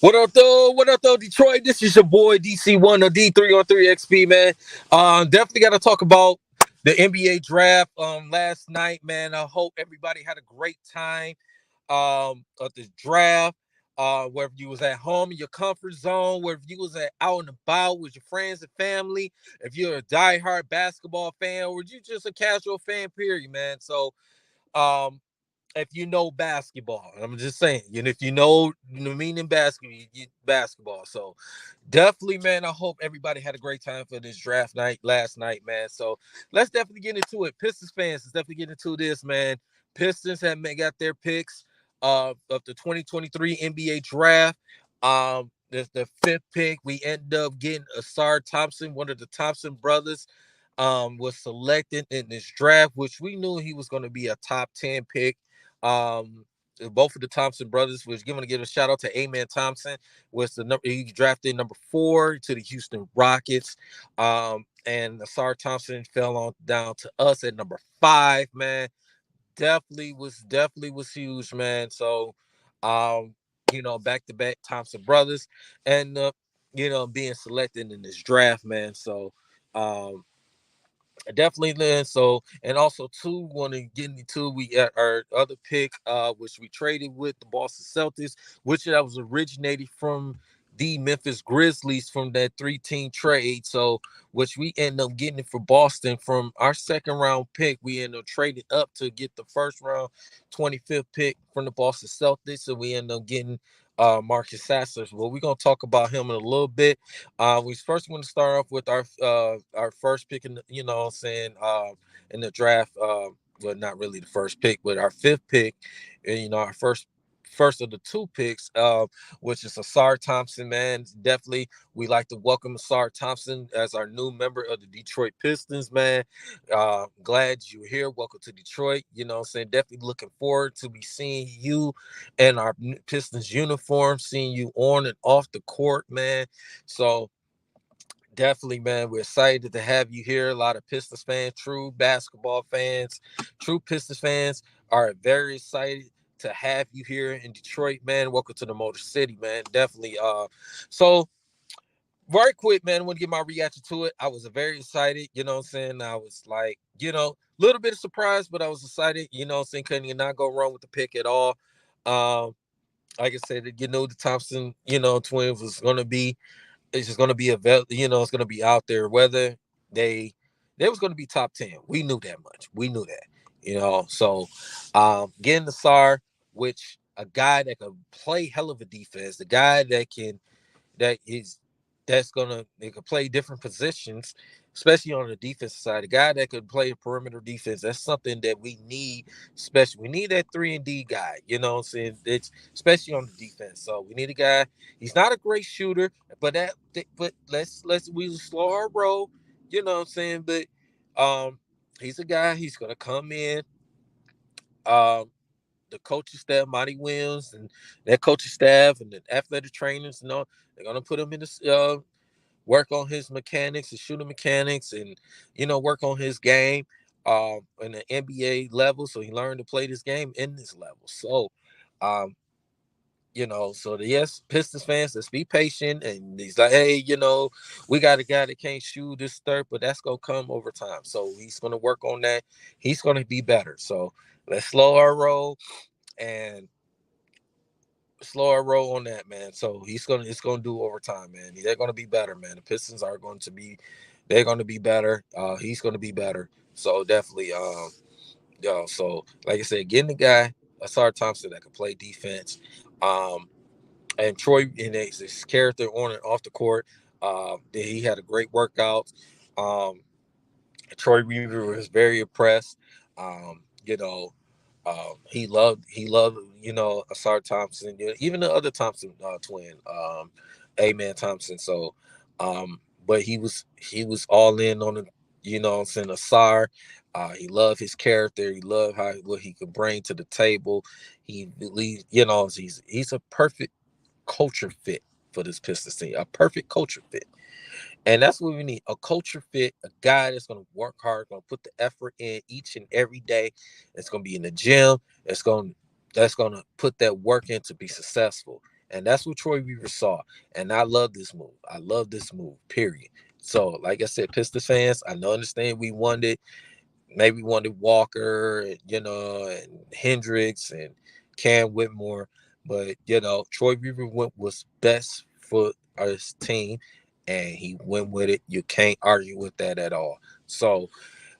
What up, though? What up, though, Detroit? This is your boy DC1 or D3 on 3XP, man. Definitely got to talk about the NBA draft last night, man. I hope everybody had a great time of the draft. Whether you was at home in your comfort zone, whether you was out and about with your friends and family, if you're a diehard basketball fan, or you just a casual fan, period, man. So, um, if you know basketball. I'm just saying, if you know meaning basketball. So definitely, man, I hope everybody had a great time for this draft night last night, man. So let's definitely get into it. Pistons fans, let's definitely get into this, man. Pistons have got their picks of the 2023 NBA draft. The fifth pick, we ended up getting Ausar Thompson, one of the Thompson brothers. Was selected in this draft, which we knew he was going to be a top 10 pick. um, Both of the Thompson brothers was given to give a shout out to Amen Thompson. Was the number he drafted number 4 to the Houston Rockets. And Asar Thompson fell on down to us at number 5, man. Definitely was huge, man. So back to back Thompson brothers and being selected in this draft, man. So um definitely then. So and also too want to get into we our other pick, which we traded with the Boston Celtics, which that was originated from the Memphis Grizzlies from that 3-team trade. So which we end up getting it for Boston from our second round pick. We end up trading up to get the first round 25th pick from the Boston Celtics. So we end up getting Marcus Sasser. Well, we're gonna talk about him in a little bit. We first want to start off with our first pick in the, what I'm saying, in the draft. Well, not really the first pick, but our fifth pick, and our first of the two picks, which is Asar Thompson. Man, definitely we like to welcome Asar Thompson as our new member of the Detroit Pistons. Man, glad you're here. Welcome to Detroit. What I'm saying, definitely looking forward to be seeing you in our Pistons uniform, seeing you on and off the court, man. So definitely, man, we're excited to have you here. A lot of Pistons fans, true basketball fans, true Pistons fans are very excited to have you here in Detroit, man. Welcome to the Motor City, man. Definitely. So very quick, man. I want to get my reaction to it. I was very excited, what I'm saying. I was like, a little bit of surprise, but I was excited, what I'm saying. Couldn't not go wrong with the pick at all. Um, like I said, the Thompson, twins was gonna be it's just going to be it's going to be out there whether they they was going to be top 10. We knew that much. We knew that. So getting the SAR, which a guy that can play hell of a defense, the guy that is that's gonna they could play different positions, especially on the defensive side. A guy that could play perimeter defense. That's something that we need. Especially we need that 3-and-D guy. What I'm saying, it's especially on the defense. So we need a guy. He's not a great shooter, but let's we slow our roll. What I'm saying, but um, he's a guy. He's gonna come in. Um, the coaching staff, Monty Williams, and that coaching staff, and the athletic trainers, they're gonna put him in this work on his mechanics, his shooting mechanics, and work on his game in the NBA level. So he learned to play this game in this level. So um, yes, Pistons fans, let's be patient. And he's like, hey, we got a guy that can't shoot this third, but that's gonna come over time. So he's gonna work on that. He's gonna be better. So let's slow our roll and slower roll on that, man. So it's gonna do overtime, man. They're gonna be better, man. The Pistons are going to be they're gonna be better. He's gonna be better. So definitely so like I said, getting the guy, Asar Thompson that can play defense. And Troy and his character on and off the court. He had a great workout. Um Troy Weaver was very impressed. Um, you know, he loved Asar Thompson, even the other Thompson twin, Amen Thompson. So, but he was all in on the, what I'm saying, Asar. He loved his character. He loved what he could bring to the table. He believed, he's a perfect culture fit for this Pistons team. A perfect culture fit. And that's what we need, a culture fit, a guy that's going to work hard, going to put the effort in each and every day. It's going to be in the gym. That's going to put that work in to be successful. And that's what Troy Weaver saw. And I love this move. I love this move, period. So, like I said, Pistons fans, I know understand we wanted, maybe wanted Walker, and Hendricks and Cam Whitmore. But, Troy Weaver went was best for his team, and he went with it. You can't argue with that at all. So,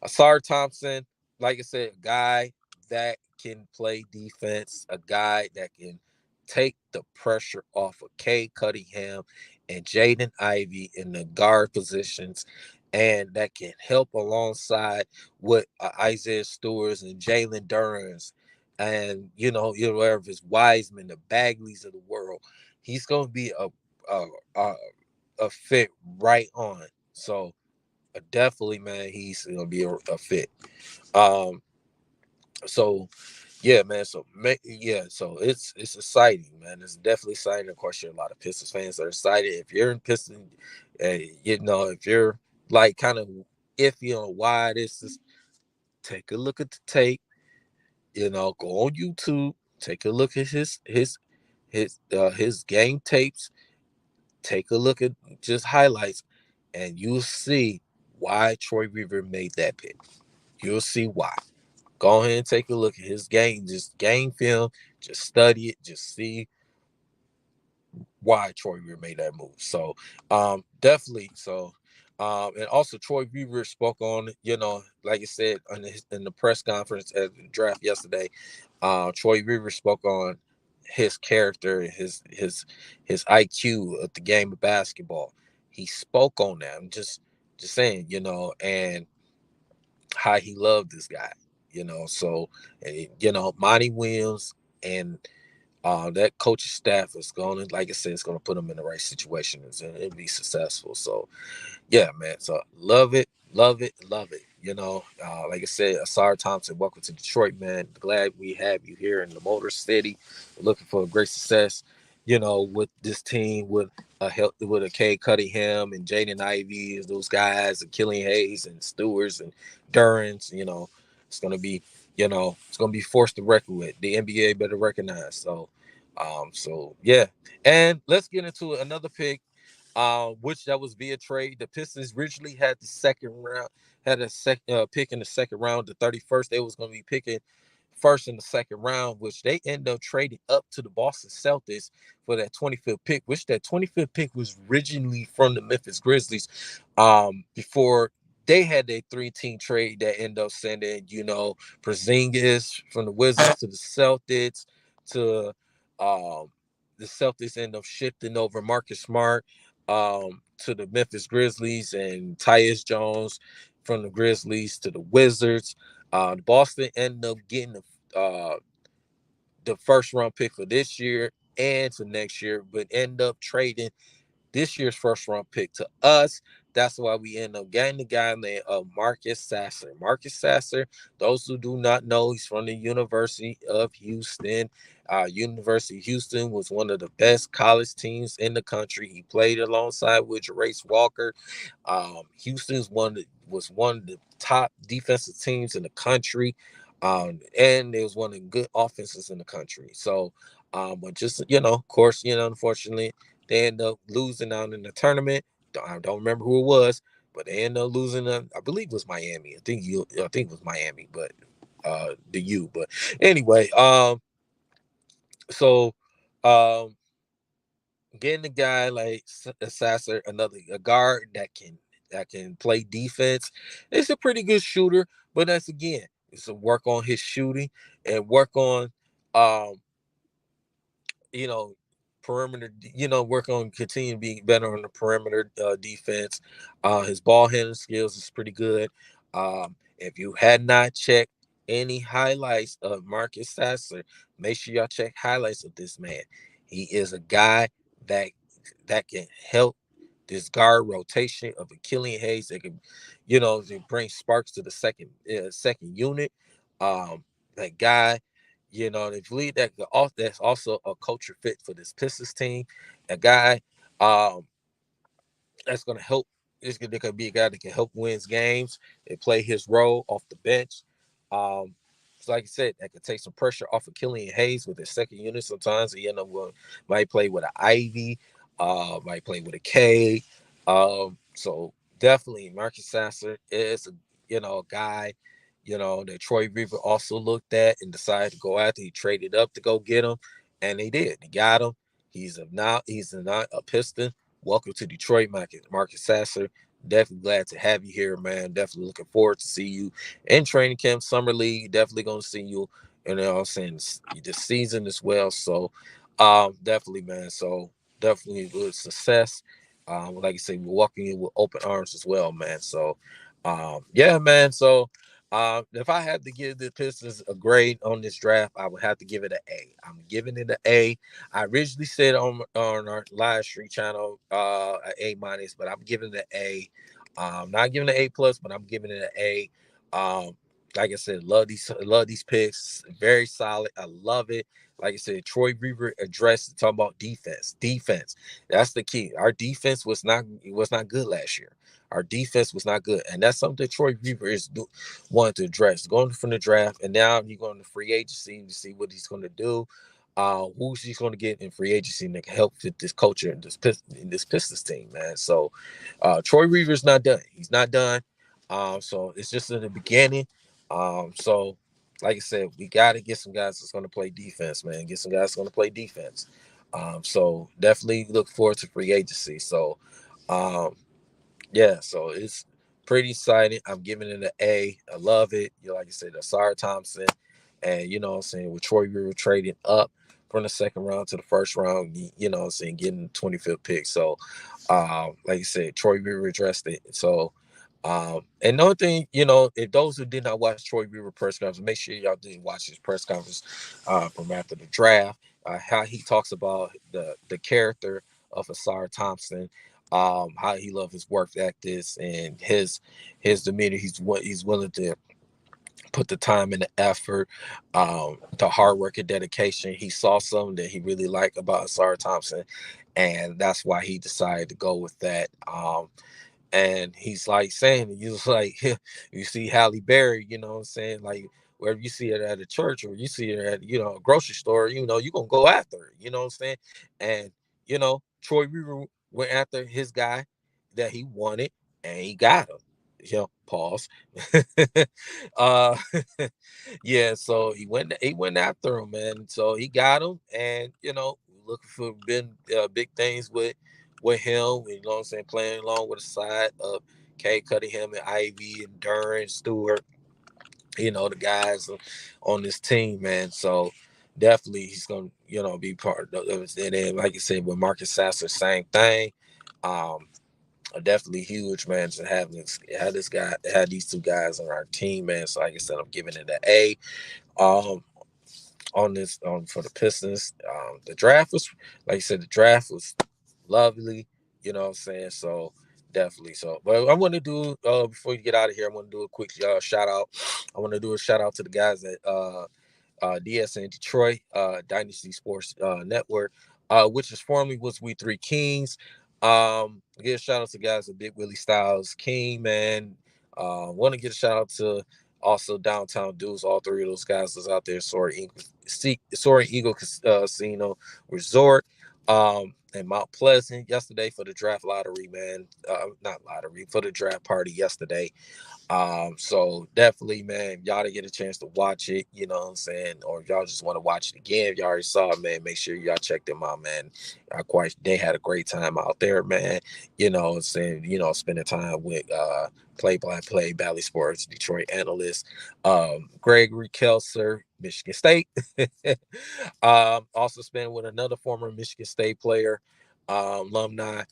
Ausar Thompson, like I said, a guy that can play defense, a guy that can take the pressure off of Cade Cunningham and Jaden Ivey in the guard positions, and that can help alongside with Isaiah Stewart's and Jalen Duran's, and whatever his Wiseman, the Bagleys of the world. He's going to be a a, a fit right on. So definitely, man, he's gonna be a fit. Um, so yeah, man. So it's exciting, man. It's definitely exciting. Of course, you're a lot of Pistons fans are excited. If you're in Piston, if you're like kind of iffy on why this is, take a look at the tape. Go on YouTube, take a look at his game tapes. Take a look at just highlights, and you'll see why Troy Weaver made that pick. You'll see why. Go ahead and take a look at his game, just game film, just study it, just see why Troy Weaver made that move. So definitely. So and also Troy Weaver spoke on, like I said in the press conference at the draft yesterday. Troy Weaver spoke on his character, his IQ of the game of basketball. He spoke on that. I'm just saying, and how he loved this guy, So, and, Monty Williams and that coaching staff is going to, like I said, it's going to put him in the right situations and be successful. So, yeah, man. So love it, love it, love it. Like I said, Ausar Thompson, welcome to Detroit, man. Glad we have you here in the Motor City. Looking for great success, with this team, with a K Cunningham and Jaden Ivey, those guys, and Killian Hayes and Stewarts and Durans. It's gonna be, it's gonna be forced to reckon with. The NBA better recognize. So yeah, and let's get into another pick, which that was via trade. The Pistons originally had the second round, had a pick in the second round, the 31st. They was going to be picking first in the second round, which they ended up trading up to the Boston Celtics for that 25th pick, which that 25th pick was originally from the Memphis Grizzlies. Before they had their three-team trade that ended up sending, Porzingis from the Wizards to the Celtics to the Celtics end up shifting over Marcus Smart to the Memphis Grizzlies and Tyus Jones from the Grizzlies to the Wizards. Boston ended up getting the first round pick for this year and for next year, but end up trading this year's first round pick to us. That's why we end up getting the guy named Marcus Sasser. Marcus Sasser, those who do not know, he's from the University of Houston. University of Houston was one of the best college teams in the country. He played alongside with Jarace Walker. Was one of the top defensive teams in the country. And it was one of the good offenses in the country. So, but just, of course, unfortunately, they end up losing out in the tournament. I don't remember who it was, but they end up losing. I believe it was Miami. I think it was Miami, but the U. But anyway, so um, getting a guy like Sasser, a guard that can play defense. It's a pretty good shooter, but that's again, it's to work on his shooting and work on um you know, perimeter, work on continuing being better on the perimeter defense. His ball handling skills is pretty good. If you had not checked any highlights of Marcus Sasser, make sure y'all check highlights of this man. He is a guy that can help this guard rotation of a Killian Hayes that can, bring sparks to the second unit. That guy, if lead that's also a culture fit for this Pistons team. A guy that's going to help. There could be a guy that can help wins games and play his role off the bench. Um, So like I said, that could take some pressure off of Killian Hayes with his second unit. Sometimes he end up going, might play with an Ivy, might play with a K. So definitely Marcus Sasser is a guy, that Troy Weaver also looked at and decided to go after. He traded up to go get him, and they did. He got him. He's not a Piston. Welcome to Detroit, Marcus Sasser. Definitely glad to have you here, man. Definitely looking forward to see you in training camp, summer league. Definitely going to see you, I'm saying this season as well. So, definitely, man. So definitely good success. Like I say, we're walking in with open arms as well, man. So, yeah, man. So, if I had to give the Pistons a grade on this draft, I would have to give it an A. I'm giving it an A. I originally said on our live stream channel an A minus, but I'm giving it an A. Not giving it an A plus, but I'm giving it an A. Like I said, love these picks. Very solid. I love it. Like I said, Troy Weaver addressed talking about defense. Defense. That's the key. Our defense was not good last year. Our defense was not good, and that's something that Troy Weaver wanted to address. Going from the draft, and now he's going to free agency to see what he's going to do. Who he's going to get in free agency that can help fit this culture and this Pistons team, man. So, Troy Weaver's not done. He's not done. So it's just in the beginning. So like I said, we got to get some guys that's going to play defense, man. Get some guys that's going to play defense. So definitely look forward to free agency. So, um, yeah, so it's pretty exciting. I'm giving it an A. I love it. Like I said, Ausar Thompson, and what I'm saying, with Troy Weaver trading up from the second round to the first round, what I'm saying, getting the 25th pick. So, like I said, Troy Weaver addressed it. So, and another thing, if those who did not watch Troy Weaver press conference, make sure y'all did watch his press conference from after the draft. How he talks about the character of Ausar Thompson, how he loves his work ethic and his demeanor. He's willing to put the time and the effort, the hard work and dedication. He saw something that he really liked about Ausar Thompson, and that's why he decided to go with that. And he's like saying, you like you see Halle Berry, what I'm saying, like wherever you see it at a church or you see it at a grocery store, you're gonna go after it, what I'm saying. And Troy Weaver went after his guy that he wanted, and he got him. Pause. uh yeah, so he went after him, man. So he got him, and looking for big things with him, what I'm saying, playing along with the side of K Cunningham and Ivy and Duran Stewart, the guys on this team, man. So definitely he's gonna, be part of it. And then, like you said, with Marcus Sasser, same thing. Um, definitely huge, man, to have these two guys on our team, man. So like I said, I'm giving it an A. Um, on this for the Pistons. The draft was, like I said, the draft was lovely. What I'm saying? So definitely. So, but I want to do before you get out of here, I want to do a quick shout out. I want to do a shout out to the guys at DSN Detroit, Dynasty Sports Network, which is formerly was We Three Kings. Give a shout out to guys at Big Willie Styles King, man. Want to get a shout out to also Downtown Dudes. All three of those guys was out there. Soaring Eagle Casino Resort. And Mount Pleasant yesterday for the draft lottery, man. Not lottery, for the draft party yesterday. So definitely, man, y'all to get a chance to watch it, what I'm saying, or if y'all just want to watch it again, if y'all already saw it, man, make sure y'all check them out, man. They had a great time out there, man. What I'm saying, spending time with play-by-play Bally Sports Detroit analyst, Gregory Kelser, Michigan State. Also spent with another former Michigan State player, alumni,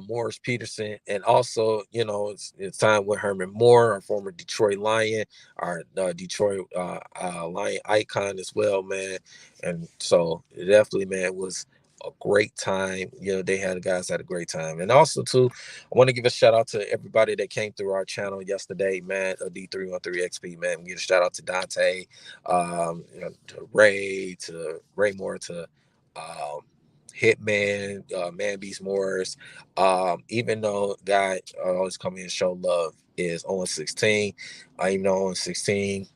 Morris Peterson, and also, it's time with Herman Moore, our former Detroit Lion, our Detroit Lion icon as well, man. And so it definitely, man, was a great time. Guys had a great time. And also too, I want to give a shout out to everybody that came through our channel yesterday, man. D313XP, man. Give a shout out to Dante, to Ray Moore, to um, Hitman, Man Beast Morris. Even though guy always come in and show love is on 16. Even though on 16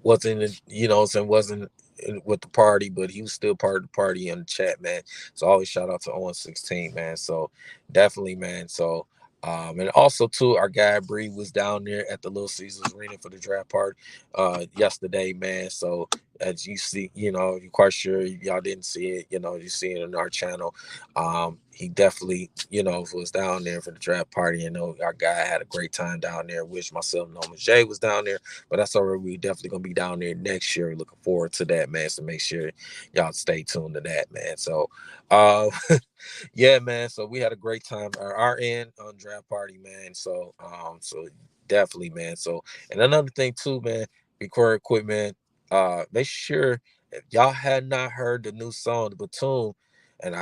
wasn't, and wasn't with the party, but he was still part of the party in the chat, man. So always shout out to 016, man. So definitely, man. So and also too, our guy Bree was down there at the Little Caesars Arena for the draft party yesterday, man. So as you see, you're quite sure y'all didn't see it, you see it on our channel. He definitely, was down there for the draft party. Our guy had a great time down there. Wish myself, Norman Jay was down there, but that's all right. We definitely gonna be down there next year. Looking forward to that, man. So make sure y'all stay tuned to that, man. So, uh, yeah, man. So we had a great time at our end on draft party, man. So definitely, man. So, and another thing too, man. Before quick, man. Make sure if y'all had not heard the new song, the Platoon, and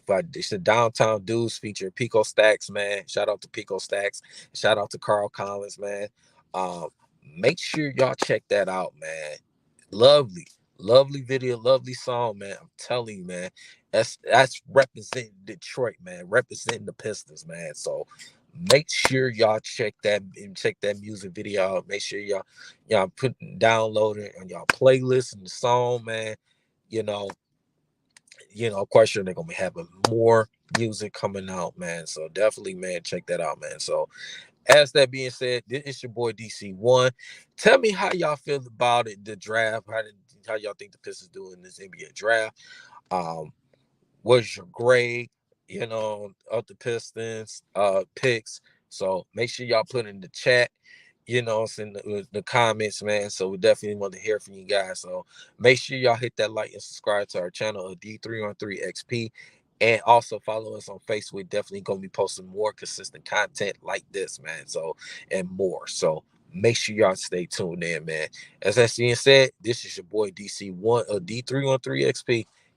but it's the Downtown Dudes feature Pico Stacks, man. Shout out to Pico Stacks. Shout out to Carl Collins, man. Um, Make sure y'all check that out, man. Lovely, lovely video, lovely song, man. I'm telling you, man. That's representing Detroit, man. Representing the Pistons, man. So make sure y'all check that music video out. Make sure y'all download it on y'all playlist and the song, man. You know, of course, sure they're gonna be having more music coming out, man. So definitely, man, check that out, man. So as that being said, this is your boy DC1. Tell me how y'all feel about it, the draft. How y'all think the Pistons do in this NBA draft? Um, what's your grade, of the Pistons picks? So make sure y'all put in the chat, it's in the comments, man. So we definitely want to hear from you guys. So make sure y'all hit that like and subscribe to our channel of D313XP. And also follow us on Facebook. Definitely gonna be posting more consistent content like this, man. So and more. So make sure y'all stay tuned in, man. As that's being said, this is your boy DC1 D313XP.